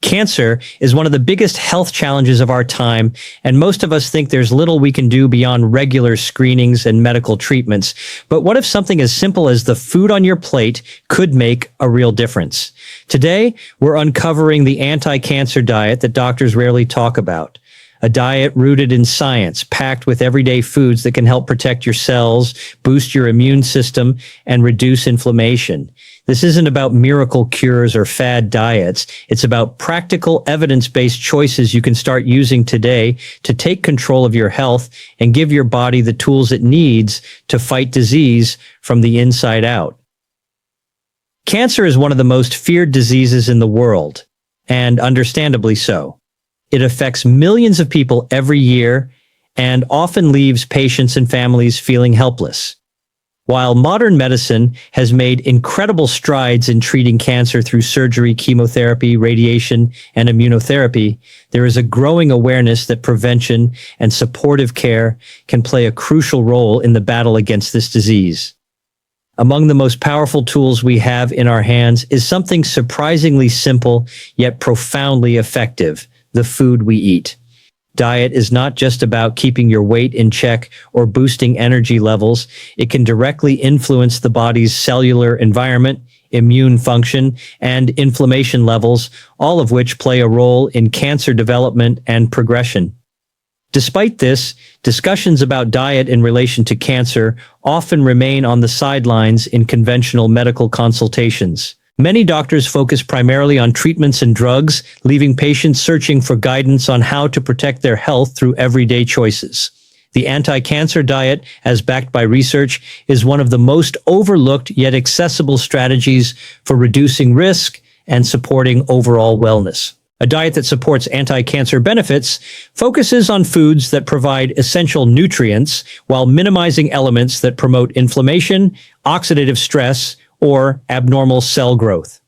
Cancer is one of the biggest health challenges of our time, and most of us think there's little we can do beyond regular screenings and medical treatments. But what if something as simple as the food on your plate could make a real difference? Today, we're uncovering the anti-cancer diet that doctors rarely talk about. A diet rooted in science, packed with everyday foods that can help protect your cells, boost your immune system, and reduce inflammation. This isn't about miracle cures or fad diets. It's about practical, evidence-based choices you can start using today to take control of your health and give your body the tools it needs to fight disease from the inside out. Cancer is one of the most feared diseases in the world, and understandably so. It affects millions of people every year and often leaves patients and families feeling helpless. While modern medicine has made incredible strides in treating cancer through surgery, chemotherapy, radiation, and immunotherapy, there is a growing awareness that prevention and supportive care can play a crucial role in the battle against this disease. Among the most powerful tools we have in our hands is something surprisingly simple yet profoundly effective: the food we eat. Diet is not just about keeping your weight in check or boosting energy levels. It can directly influence the body's cellular environment, immune function, and inflammation levels, all of which play a role in cancer development and progression. Despite this, discussions about diet in relation to cancer often remain on the sidelines in conventional medical consultations. Many doctors focus primarily on treatments and drugs, leaving patients searching for guidance on how to protect their health through everyday choices. The anti-cancer diet, as backed by research, is one of the most overlooked yet accessible strategies for reducing risk and supporting overall wellness. A diet that supports anti-cancer benefits focuses on foods that provide essential nutrients while minimizing elements that promote inflammation, oxidative stress, or abnormal cell growth.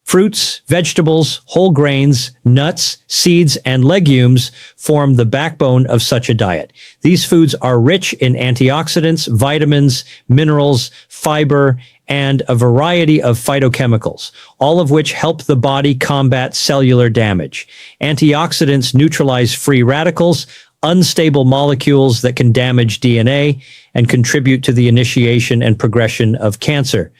Fruits, vegetables, whole grains, nuts, seeds, and legumes form the backbone of such a diet. These foods are rich in antioxidants, vitamins, minerals, fiber, and a variety of phytochemicals, all of which help the body combat cellular damage. Antioxidants neutralize free radicals, unstable molecules that can damage DNA, and contribute to the initiation and progression of cancer.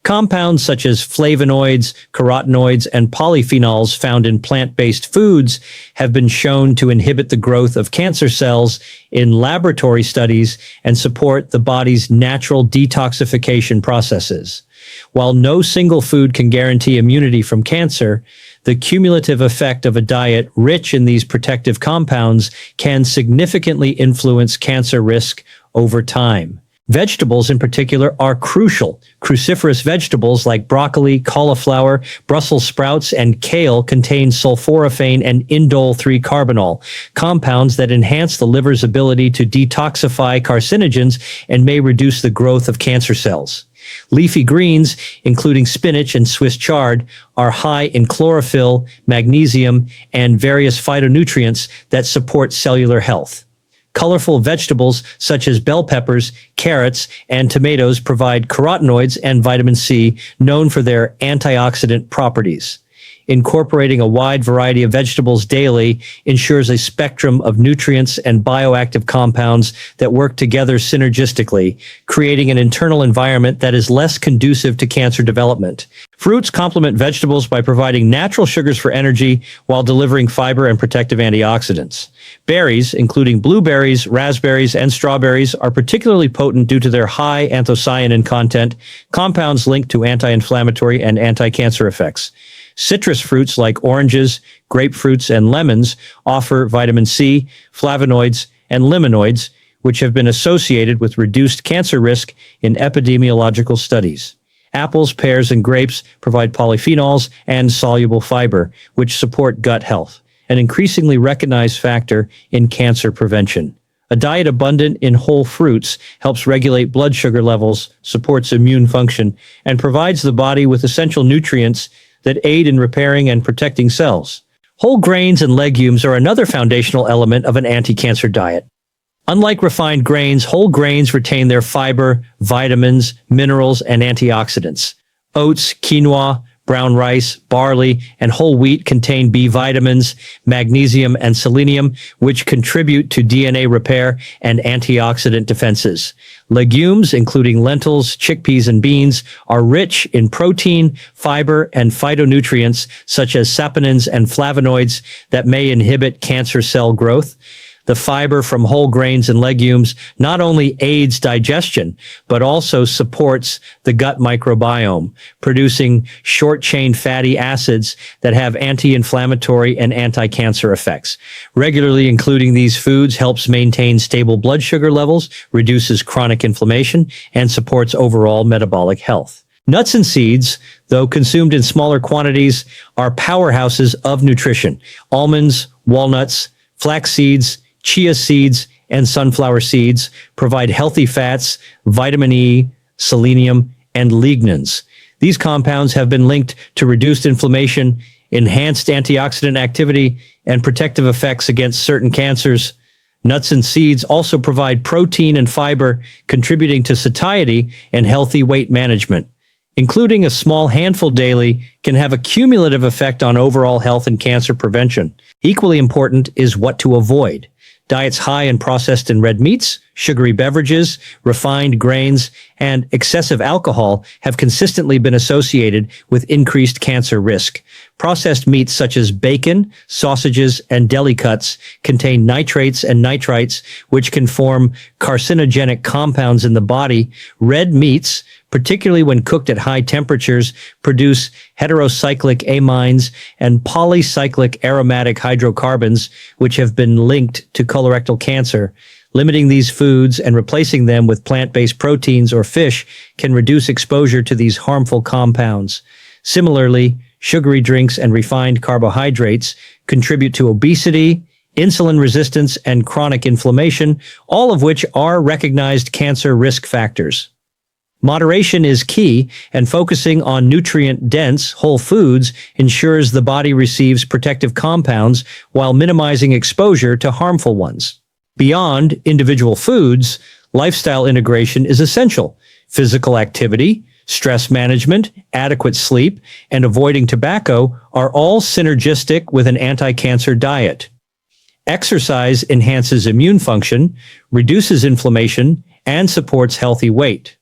Compounds such as flavonoids, carotenoids, and polyphenols found in plant-based foods have been shown to inhibit the growth of cancer cells in laboratory studies and support the body's natural detoxification processes. While no single food can guarantee immunity from cancer, the cumulative effect of a diet rich in these protective compounds can significantly influence cancer risk over time. Vegetables in particular are crucial. Cruciferous vegetables like broccoli, cauliflower, Brussels sprouts, and kale contain sulforaphane and indole-3-carbinol, compounds that enhance the liver's ability to detoxify carcinogens and may reduce the growth of cancer cells. Leafy greens, including spinach and Swiss chard, are high in chlorophyll, magnesium, and various phytonutrients that support cellular health. Colorful vegetables such as bell peppers, carrots, and tomatoes provide carotenoids and vitamin C, known for their antioxidant properties. Incorporating a wide variety of vegetables daily ensures a spectrum of nutrients and bioactive compounds that work together synergistically, creating an internal environment that is less conducive to cancer development. Fruits complement vegetables by providing natural sugars for energy while delivering fiber and protective antioxidants. Berries, including blueberries, raspberries, and strawberries, are particularly potent due to their high anthocyanin content, compounds linked to anti-inflammatory and anti-cancer effects. Citrus fruits like oranges, grapefruits, and lemons offer vitamin C, flavonoids, and limonoids, which have been associated with reduced cancer risk in epidemiological studies. Apples, pears, and grapes provide polyphenols and soluble fiber, which support gut health, an increasingly recognized factor in cancer prevention. A diet abundant in whole fruits helps regulate blood sugar levels, supports immune function, and provides the body with essential nutrients that aid in repairing and protecting cells. Whole grains and legumes are another foundational element of an anti-cancer diet. Unlike refined grains, whole grains retain their fiber, vitamins, minerals, and antioxidants. Oats, quinoa, brown rice, barley, and whole wheat contain B vitamins, magnesium, and selenium, which contribute to DNA repair and antioxidant defenses. Legumes, including lentils, chickpeas, and beans, are rich in protein, fiber, and phytonutrients such as saponins and flavonoids that may inhibit cancer cell growth. The fiber from whole grains and legumes not only aids digestion, but also supports the gut microbiome, producing short-chain fatty acids that have anti-inflammatory and anti-cancer effects. Regularly including these foods helps maintain stable blood sugar levels, reduces chronic inflammation, and supports overall metabolic health. Nuts and seeds, though consumed in smaller quantities, are powerhouses of nutrition. Almonds, walnuts, flax seeds, chia seeds, and sunflower seeds provide healthy fats, vitamin E, selenium, and lignans. These compounds have been linked to reduced inflammation, enhanced antioxidant activity, and protective effects against certain cancers. Nuts and seeds also provide protein and fiber, contributing to satiety and healthy weight management. Including a small handful daily can have a cumulative effect on overall health and cancer prevention. Equally important is what to avoid. Diets high in processed and red meats, sugary beverages, refined grains, and excessive alcohol have consistently been associated with increased cancer risk. Processed meats such as bacon, sausages, and deli cuts contain nitrates and nitrites, which can form carcinogenic compounds in the body. Red meats, particularly when cooked at high temperatures, produce heterocyclic amines and polycyclic aromatic hydrocarbons, which have been linked to colorectal cancer. Limiting these foods and replacing them with plant-based proteins or fish can reduce exposure to these harmful compounds. Similarly, sugary drinks and refined carbohydrates contribute to obesity, insulin resistance, and chronic inflammation, all of which are recognized cancer risk factors. Moderation is key, and focusing on nutrient-dense whole foods ensures the body receives protective compounds while minimizing exposure to harmful ones. Beyond individual foods, lifestyle integration is essential. Physical activity, stress management, adequate sleep, and avoiding tobacco are all synergistic with an anti-cancer diet. Exercise enhances immune function, reduces inflammation, and supports healthy weight.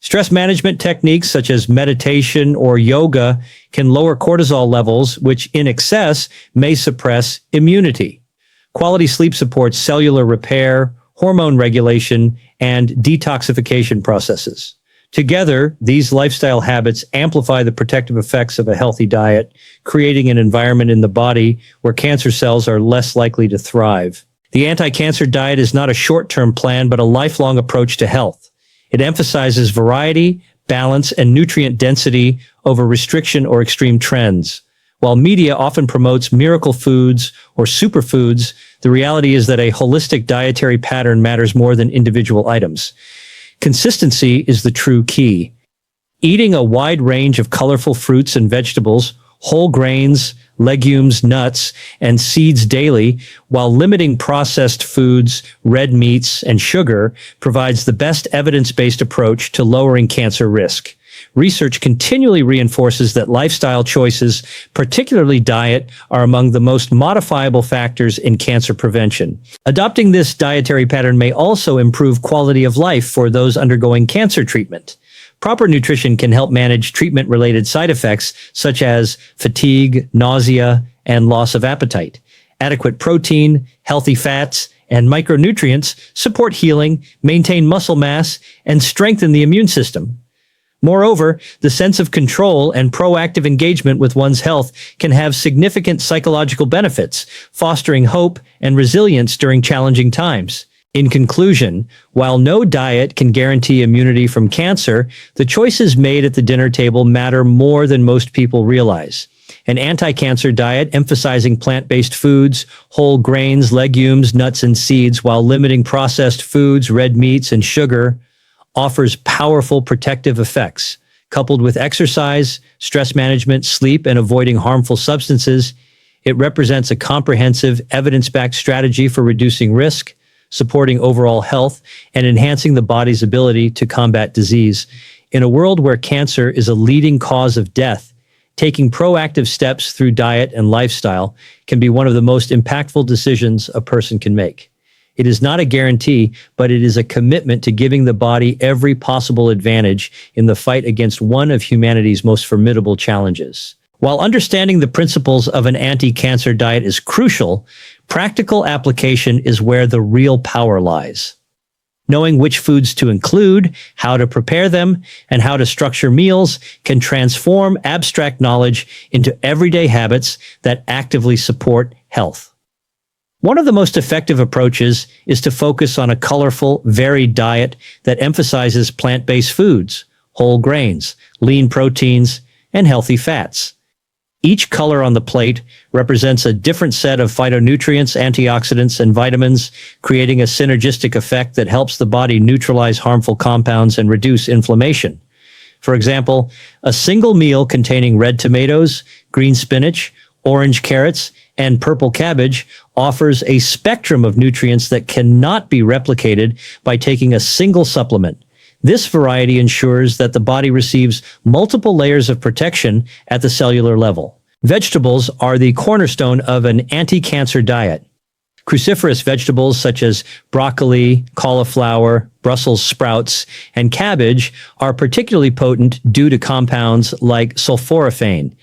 Stress management techniques such as meditation or yoga can lower cortisol levels, which in excess may suppress immunity. Quality sleep supports cellular repair, hormone regulation, and detoxification processes. Together, these lifestyle habits amplify the protective effects of a healthy diet, creating an environment in the body where cancer cells are less likely to thrive. The anti-cancer diet is not a short-term plan, but a lifelong approach to health. It emphasizes variety, balance, and nutrient density over restriction or extreme trends. While media often promotes miracle foods or superfoods, the reality is that a holistic dietary pattern matters more than individual items. Consistency is the true key. Eating a wide range of colorful fruits and vegetables, whole grains, legumes, nuts, and seeds daily, while limiting processed foods, red meats, and sugar, provides the best evidence-based approach to lowering cancer risk. Research continually reinforces that lifestyle choices, particularly diet, are among the most modifiable factors in cancer prevention. Adopting this dietary pattern may also improve quality of life for those undergoing cancer treatment. Proper nutrition can help manage treatment-related side effects such as fatigue, nausea, and loss of appetite. Adequate protein, healthy fats, and micronutrients support healing, maintain muscle mass, and strengthen the immune system. Moreover, the sense of control and proactive engagement with one's health can have significant psychological benefits, fostering hope and resilience during challenging times. In conclusion, while no diet can guarantee immunity from cancer, the choices made at the dinner table matter more than most people realize. An anti-cancer diet emphasizing plant-based foods, whole grains, legumes, nuts, and seeds while limiting processed foods, red meats, and sugar offers powerful protective effects. Coupled with exercise, stress management, sleep, and avoiding harmful substances, it represents a comprehensive, evidence-backed strategy for reducing risk, supporting overall health, and enhancing the body's ability to combat disease. In a world where cancer is a leading cause of death, Taking proactive steps through diet and lifestyle can be one of the most impactful decisions a person can make. It is not a guarantee, but it is a commitment to giving the body every possible advantage in the fight against one of humanity's most formidable challenges. While understanding the principles of an anti-cancer diet is crucial, practical application is where the real power lies. Knowing which foods to include, how to prepare them, and how to structure meals can transform abstract knowledge into everyday habits that actively support health. One of the most effective approaches is to focus on a colorful, varied diet that emphasizes plant-based foods, whole grains, lean proteins, and healthy fats. Each color on the plate represents a different set of phytonutrients, antioxidants, and vitamins, creating a synergistic effect that helps the body neutralize harmful compounds and reduce inflammation. For example, a single meal containing red tomatoes, green spinach, orange carrots, and purple cabbage offers a spectrum of nutrients that cannot be replicated by taking a single supplement. This variety ensures that the body receives multiple layers of protection at the cellular level. Vegetables are the cornerstone of an anti-cancer diet. Cruciferous vegetables such as broccoli, cauliflower, Brussels sprouts, and cabbage are particularly potent due to compounds like sulforaphane,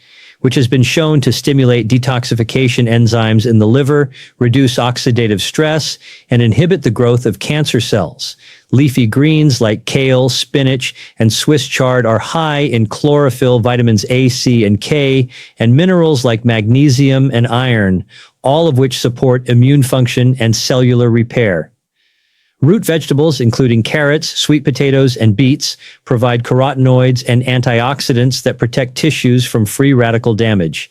which has been shown to stimulate detoxification enzymes in the liver, reduce oxidative stress, and inhibit the growth of cancer cells. Leafy greens like kale, spinach, and Swiss chard are high in chlorophyll, vitamins A, C, and K, and minerals like magnesium and iron, all of which support immune function and cellular repair. Root vegetables, including carrots, sweet potatoes, and beets, provide carotenoids and antioxidants that protect tissues from free radical damage.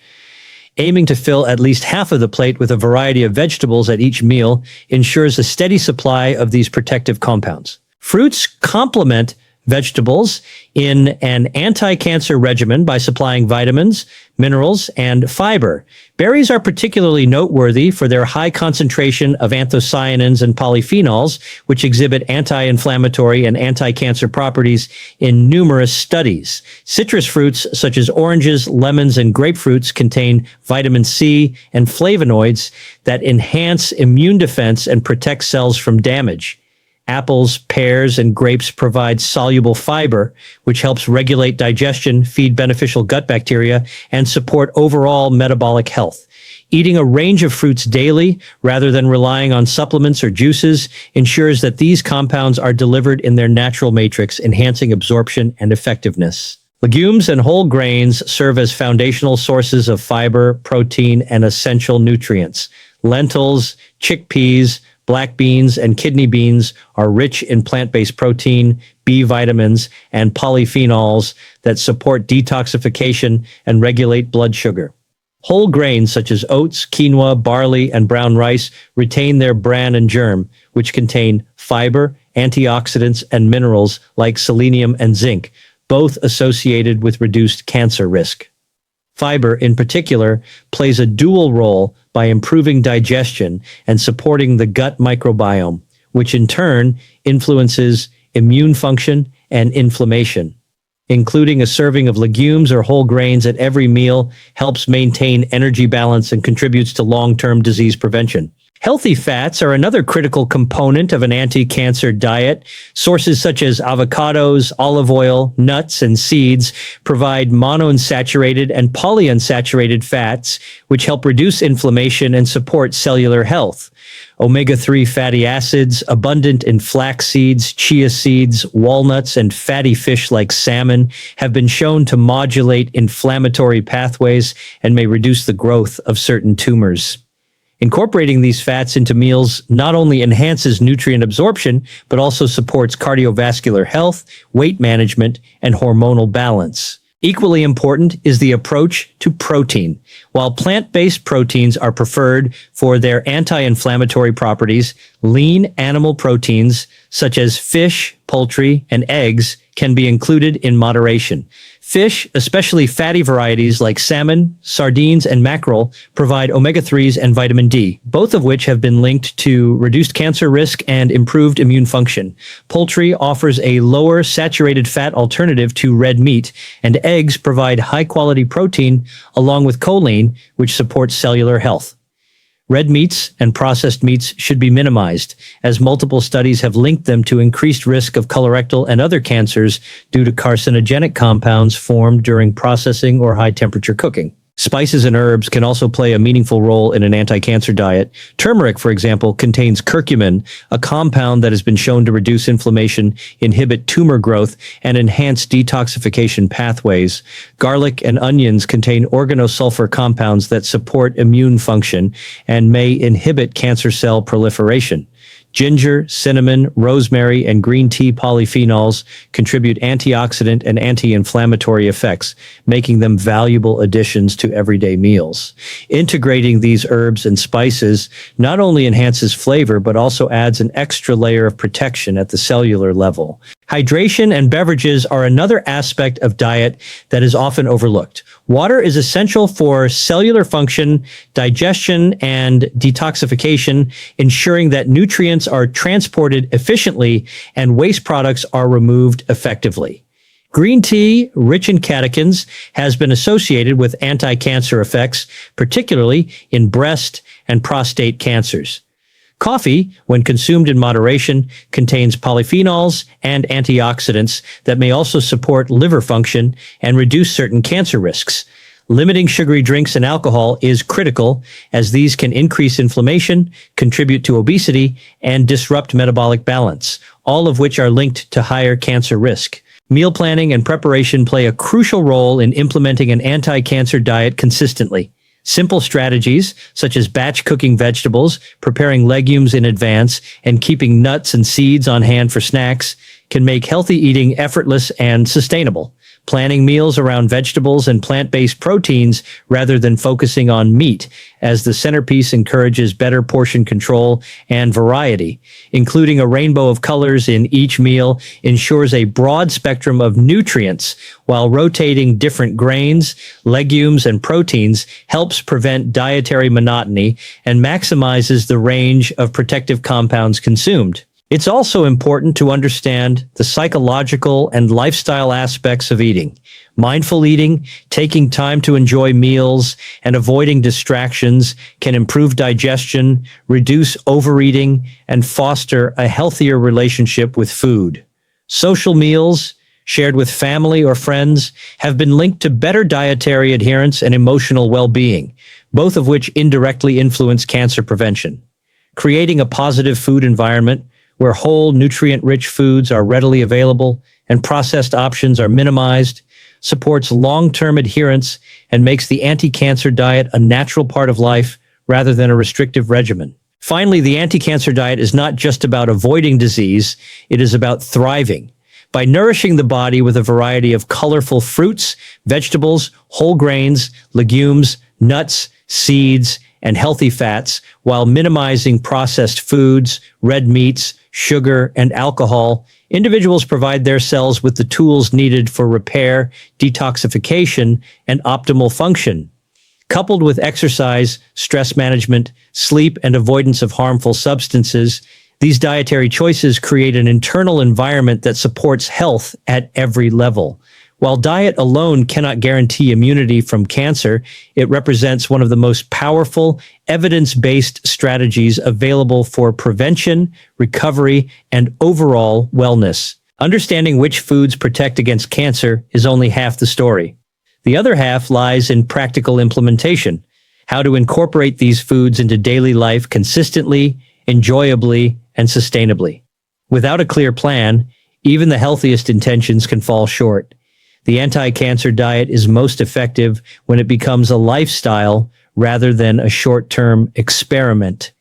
Aiming to fill at least half of the plate with a variety of vegetables at each meal ensures a steady supply of these protective compounds. Fruits complement vegetables in an anti-cancer regimen by supplying vitamins, minerals, and fiber. Berries are particularly noteworthy for their high concentration of anthocyanins and polyphenols, which exhibit anti-inflammatory and anti-cancer properties in numerous studies. Citrus fruits such as oranges, lemons, and grapefruits contain vitamin C and flavonoids that enhance immune defense and protect cells from damage. Apples, pears, and grapes provide soluble fiber, which helps regulate digestion, feed beneficial gut bacteria, and support overall metabolic health. Eating a range of fruits daily, rather than relying on supplements or juices, ensures that these compounds are delivered in their natural matrix, enhancing absorption and effectiveness. Legumes and whole grains serve as foundational sources of fiber, protein, and essential nutrients. Lentils, chickpeas, black beans, and kidney beans are rich in plant-based protein, B vitamins, and polyphenols that support detoxification and regulate blood sugar. Whole grains such as oats, quinoa, barley, and brown rice retain their bran and germ, which contain fiber, antioxidants, and minerals like selenium and zinc, both associated with reduced cancer risk. Fiber, in particular, plays a dual role by improving digestion and supporting the gut microbiome, which in turn influences immune function and inflammation. Including a serving of legumes or whole grains at every meal helps maintain energy balance and contributes to long-term disease prevention. Healthy fats are another critical component of an anti-cancer diet. Sources such as avocados, olive oil, nuts, and seeds provide monounsaturated and polyunsaturated fats, which help reduce inflammation and support cellular health. Omega-3 fatty acids, abundant in flax seeds, chia seeds, walnuts, and fatty fish like salmon, have been shown to modulate inflammatory pathways and may reduce the growth of certain tumors. Incorporating these fats into meals not only enhances nutrient absorption, but also supports cardiovascular health, weight management, and hormonal balance. Equally important is the approach to protein. While plant-based proteins are preferred for their anti-inflammatory properties, lean animal proteins such as fish, poultry, and eggs can be included in moderation. Fish, especially fatty varieties like salmon, sardines, and mackerel, provide omega-3s and vitamin D, both of which have been linked to reduced cancer risk and improved immune function. Poultry offers a lower saturated fat alternative to red meat, and eggs provide high-quality protein along with choline, which supports cellular health. Red meats and processed meats should be minimized, as multiple studies have linked them to increased risk of colorectal and other cancers due to carcinogenic compounds formed during processing or high-temperature cooking. Spices and herbs can also play a meaningful role in an anti-cancer diet. Turmeric, for example, contains curcumin, a compound that has been shown to reduce inflammation, inhibit tumor growth, and enhance detoxification pathways. Garlic and onions contain organosulfur compounds that support immune function and may inhibit cancer cell proliferation. Ginger, cinnamon, rosemary, and green tea polyphenols contribute antioxidant and anti-inflammatory effects, making them valuable additions to everyday meals. Integrating these herbs and spices not only enhances flavor, but also adds an extra layer of protection at the cellular level. Hydration and beverages are another aspect of diet that is often overlooked. Water is essential for cellular function, digestion, and detoxification, ensuring that nutrients are transported efficiently and waste products are removed effectively. Green tea, rich in catechins, has been associated with anti-cancer effects, particularly in breast and prostate cancers. Coffee, when consumed in moderation, contains polyphenols and antioxidants that may also support liver function and reduce certain cancer risks. Limiting sugary drinks and alcohol is critical, as these can increase inflammation, contribute to obesity, and disrupt metabolic balance, all of which are linked to higher cancer risk. Meal planning and preparation play a crucial role in implementing an anti-cancer diet consistently. Simple strategies, such as batch cooking vegetables, preparing legumes in advance, and keeping nuts and seeds on hand for snacks, can make healthy eating effortless and sustainable. Planning meals around vegetables and plant-based proteins rather than focusing on meat, as the centerpiece encourages better portion control and variety. Including a rainbow of colors in each meal ensures a broad spectrum of nutrients, while rotating different grains, legumes, and proteins helps prevent dietary monotony and maximizes the range of protective compounds consumed. It's also important to understand the psychological and lifestyle aspects of eating. Mindful eating, taking time to enjoy meals, and avoiding distractions can improve digestion, reduce overeating, and foster a healthier relationship with food. Social meals, shared with family or friends, have been linked to better dietary adherence and emotional well-being, both of which indirectly influence cancer prevention. Creating a positive food environment where whole, nutrient-rich foods are readily available and processed options are minimized, supports long-term adherence and makes the anti-cancer diet a natural part of life rather than a restrictive regimen. Finally, the anti-cancer diet is not just about avoiding disease, it is about thriving. By nourishing the body with a variety of colorful fruits, vegetables, whole grains, legumes, nuts, seeds, and healthy fats, while minimizing processed foods, red meats, sugar, and alcohol, individuals provide their cells with the tools needed for repair, detoxification, and optimal function. Coupled with exercise, stress management, sleep, and avoidance of harmful substances, these dietary choices create an internal environment that supports health at every level. While diet alone cannot guarantee immunity from cancer, it represents one of the most powerful, evidence-based strategies available for prevention, recovery, and overall wellness. Understanding which foods protect against cancer is only half the story. The other half lies in practical implementation, how to incorporate these foods into daily life consistently, enjoyably, and sustainably. Without a clear plan, even the healthiest intentions can fall short. The anti-cancer diet is most effective when it becomes a lifestyle rather than a short-term experiment.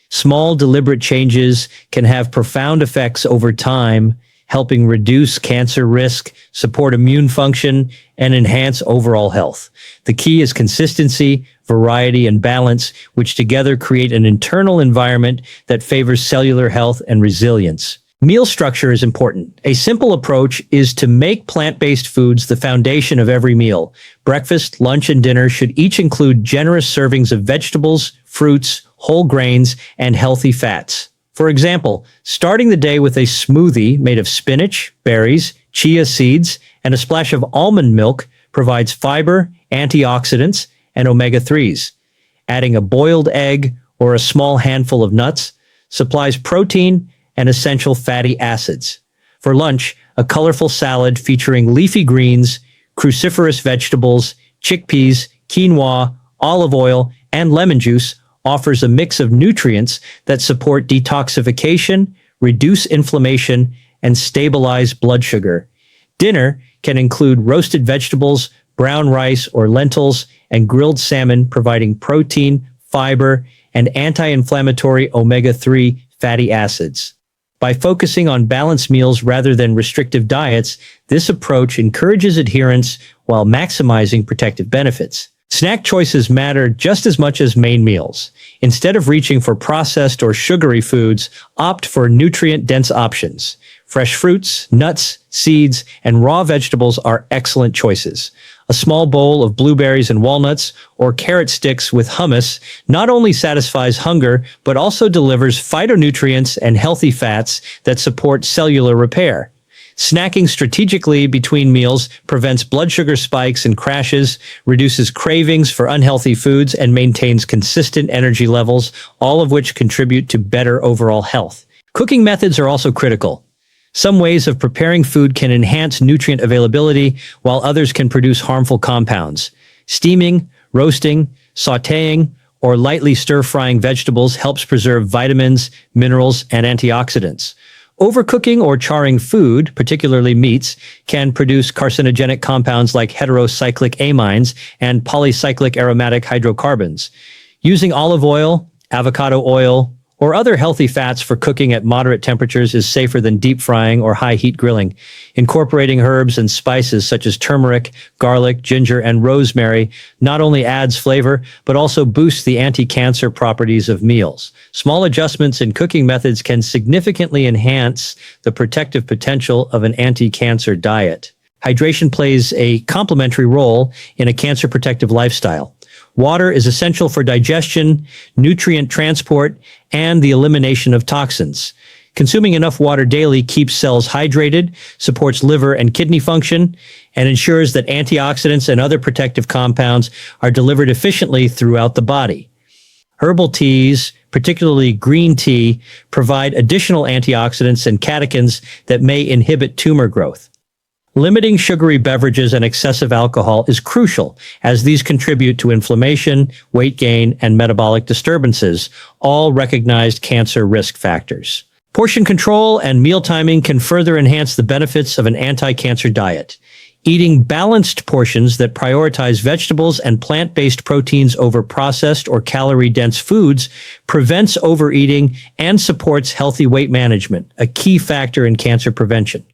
Small, deliberate changes can have profound effects over time, helping reduce cancer risk, support immune function, and enhance overall health. The key is consistency, variety, and balance, which together create an internal environment that favors cellular health and resilience. Meal structure is important. A simple approach is to make plant-based foods the foundation of every meal. Breakfast, lunch, and dinner should each include generous servings of vegetables, fruits, whole grains, and healthy fats. For example, starting the day with a smoothie made of spinach, berries, chia seeds, and a splash of almond milk provides fiber, antioxidants, and omega-3s. Adding a boiled egg or a small handful of nuts supplies protein and essential fatty acids. For lunch, a colorful salad featuring leafy greens, cruciferous vegetables, chickpeas, quinoa, olive oil, and lemon juice offers a mix of nutrients that support detoxification, reduce inflammation, and stabilize blood sugar. Dinner can include roasted vegetables, brown rice or lentils, and grilled salmon, providing protein, fiber, and anti-inflammatory omega-3 fatty acids. By focusing on balanced meals rather than restrictive diets, this approach encourages adherence while maximizing protective benefits. Snack choices matter just as much as main meals. Instead of reaching for processed or sugary foods, opt for nutrient-dense options. Fresh fruits, nuts, seeds, and raw vegetables are excellent choices. A small bowl of blueberries and walnuts or carrot sticks with hummus not only satisfies hunger, but also delivers phytonutrients and healthy fats that support cellular repair. Snacking strategically between meals prevents blood sugar spikes and crashes, reduces cravings for unhealthy foods, and maintains consistent energy levels, all of which contribute to better overall health. Cooking methods are also critical. Some ways of preparing food can enhance nutrient availability, while others can produce harmful compounds. Steaming, roasting, sautéing, or lightly stir-frying vegetables helps preserve vitamins, minerals, and antioxidants. Overcooking or charring food, particularly meats, can produce carcinogenic compounds like heterocyclic amines and polycyclic aromatic hydrocarbons. Using olive oil, avocado oil, or other healthy fats for cooking at moderate temperatures is safer than deep frying or high heat grilling. Incorporating herbs and spices such as turmeric, garlic, ginger, and rosemary not only adds flavor, but also boosts the anti-cancer properties of meals. Small adjustments in cooking methods can significantly enhance the protective potential of an anti-cancer diet. Hydration plays a complementary role in a cancer-protective lifestyle. Water is essential for digestion, nutrient transport, and the elimination of toxins. Consuming enough water daily keeps cells hydrated, supports liver and kidney function, and ensures that antioxidants and other protective compounds are delivered efficiently throughout the body. Herbal teas, particularly green tea, provide additional antioxidants and catechins that may inhibit tumor growth. Limiting sugary beverages and excessive alcohol is crucial, as these contribute to inflammation, weight gain, and metabolic disturbances, all recognized cancer risk factors. Portion control and meal timing can further enhance the benefits of an anti-cancer diet. Eating balanced portions that prioritize vegetables and plant-based proteins over processed or calorie-dense foods prevents overeating and supports healthy weight management, a key factor in cancer prevention.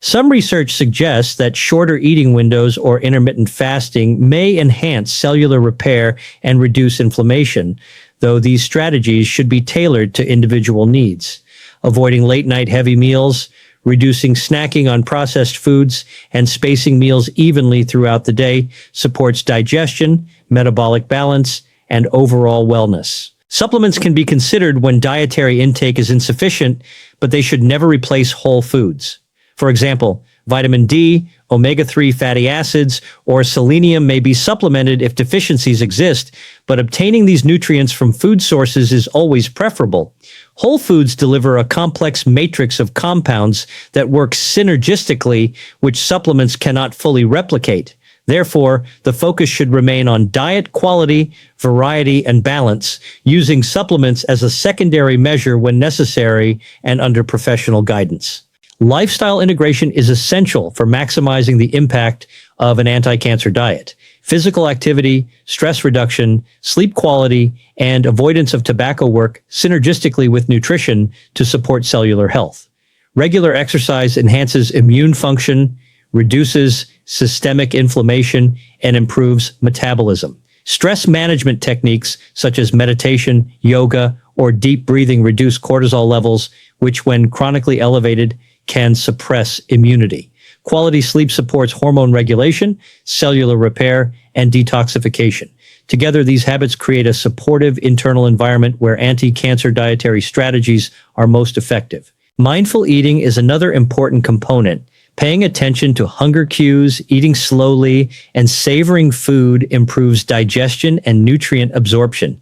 Some research suggests that shorter eating windows or intermittent fasting may enhance cellular repair and reduce inflammation, though these strategies should be tailored to individual needs. Avoiding late-night heavy meals, reducing snacking on processed foods, and spacing meals evenly throughout the day supports digestion, metabolic balance, and overall wellness. Supplements can be considered when dietary intake is insufficient, but they should never replace whole foods. For example, vitamin D, omega-3 fatty acids, or selenium may be supplemented if deficiencies exist, but obtaining these nutrients from food sources is always preferable. Whole foods deliver a complex matrix of compounds that work synergistically, which supplements cannot fully replicate. Therefore, the focus should remain on diet quality, variety, and balance, using supplements as a secondary measure when necessary and under professional guidance. Lifestyle integration is essential for maximizing the impact of an anti-cancer diet. Physical activity, stress reduction, sleep quality, and avoidance of tobacco work synergistically with nutrition to support cellular health. Regular exercise enhances immune function, reduces systemic inflammation, and improves metabolism. Stress management techniques such as meditation, yoga, or deep breathing reduce cortisol levels, which, when chronically elevated, can suppress immunity. Quality sleep supports hormone regulation, cellular repair, and detoxification. Together, these habits create a supportive internal environment where anti-cancer dietary strategies are most effective. Mindful eating is another important component. Paying attention to hunger cues, eating slowly, and savoring food improves digestion and nutrient absorption.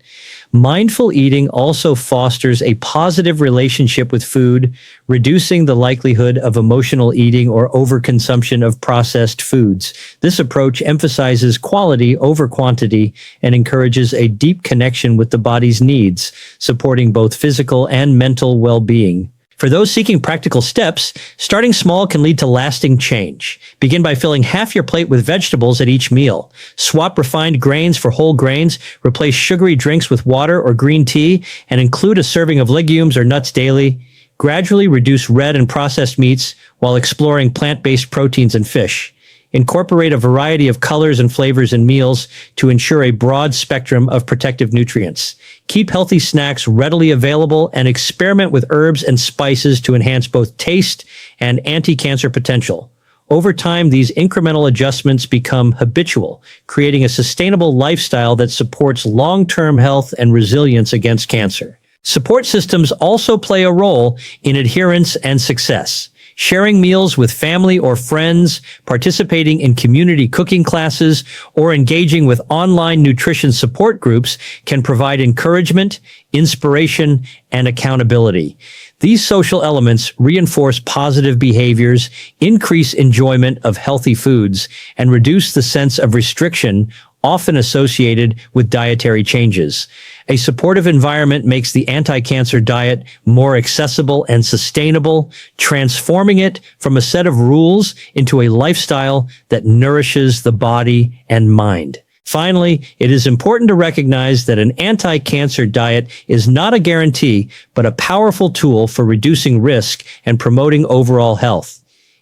Mindful eating also fosters a positive relationship with food, reducing the likelihood of emotional eating or overconsumption of processed foods. This approach emphasizes quality over quantity and encourages a deep connection with the body's needs, supporting both physical and mental well-being. For those seeking practical steps, starting small can lead to lasting change. Begin by filling half your plate with vegetables at each meal. Swap refined grains for whole grains, replace sugary drinks with water or green tea, and include a serving of legumes or nuts daily. Gradually reduce red and processed meats while exploring plant-based proteins and fish. Incorporate a variety of colors and flavors in meals to ensure a broad spectrum of protective nutrients. Keep healthy snacks readily available and experiment with herbs and spices to enhance both taste and anti-cancer potential. Over time, these incremental adjustments become habitual, creating a sustainable lifestyle that supports long-term health and resilience against cancer. Support systems also play a role in adherence and success. Sharing meals with family or friends, participating in community cooking classes, or engaging with online nutrition support groups can provide encouragement, inspiration, and accountability. These social elements reinforce positive behaviors, increase enjoyment of healthy foods, and reduce the sense of restriction often associated with dietary changes. A supportive environment makes the anti-cancer diet more accessible and sustainable, transforming it from a set of rules into a lifestyle that nourishes the body and mind. Finally, it is important to recognize that an anti-cancer diet is not a guarantee, but a powerful tool for reducing risk and promoting overall health.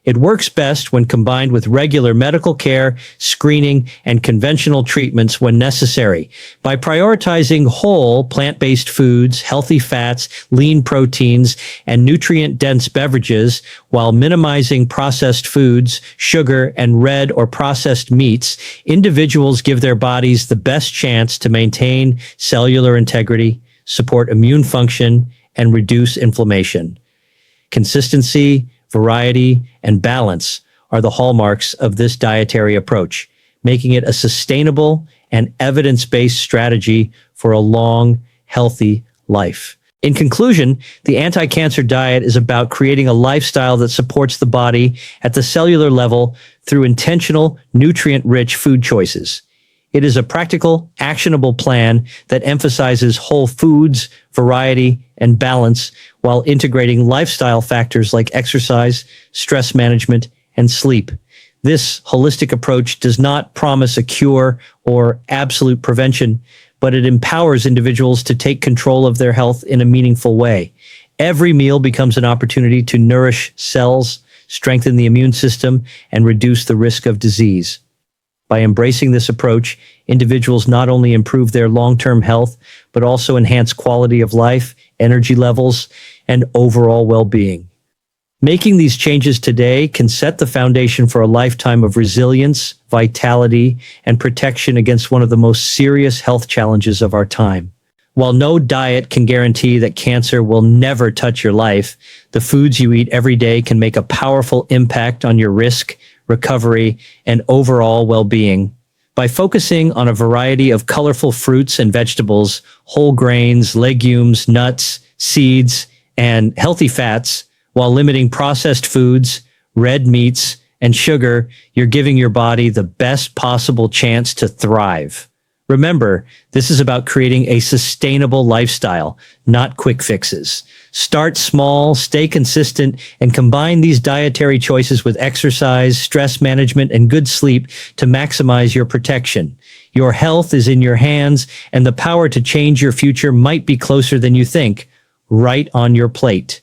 It works best when combined with regular medical care, screening, and conventional treatments when necessary. By prioritizing whole, plant-based foods, healthy fats, lean proteins, and nutrient-dense beverages, while minimizing processed foods, sugar, and red or processed meats, individuals give their bodies the best chance to maintain cellular integrity, support immune function, and reduce inflammation. Consistency, variety, and balance are the hallmarks of this dietary approach, making it a sustainable and evidence-based strategy for a long, healthy life. In conclusion, the anti-cancer diet is about creating a lifestyle that supports the body at the cellular level through intentional, nutrient-rich food choices. It is a practical, actionable plan that emphasizes whole foods, variety, and balance while integrating lifestyle factors like exercise, stress management, and sleep. This holistic approach does not promise a cure or absolute prevention, but it empowers individuals to take control of their health in a meaningful way. Every meal becomes an opportunity to nourish cells, strengthen the immune system, and reduce the risk of disease. By embracing this approach, individuals not only improve their long-term health, but also enhance quality of life, energy levels, and overall well-being. Making these changes today can set the foundation for a lifetime of resilience, vitality, and protection against one of the most serious health challenges of our time. While no diet can guarantee that cancer will never touch your life, the foods you eat every day can make a powerful impact on your risk, recovery, and overall well-being. By focusing on a variety of colorful fruits and vegetables, whole grains, legumes, nuts, seeds, and healthy fats, while limiting processed foods, red meats, and sugar, you're giving your body the best possible chance to thrive. Remember, this is about creating a sustainable lifestyle, not quick fixes. Start small, stay consistent, and combine these dietary choices with exercise, stress management, and good sleep to maximize your protection. Your health is in your hands, and the power to change your future might be closer than you think, right on your plate.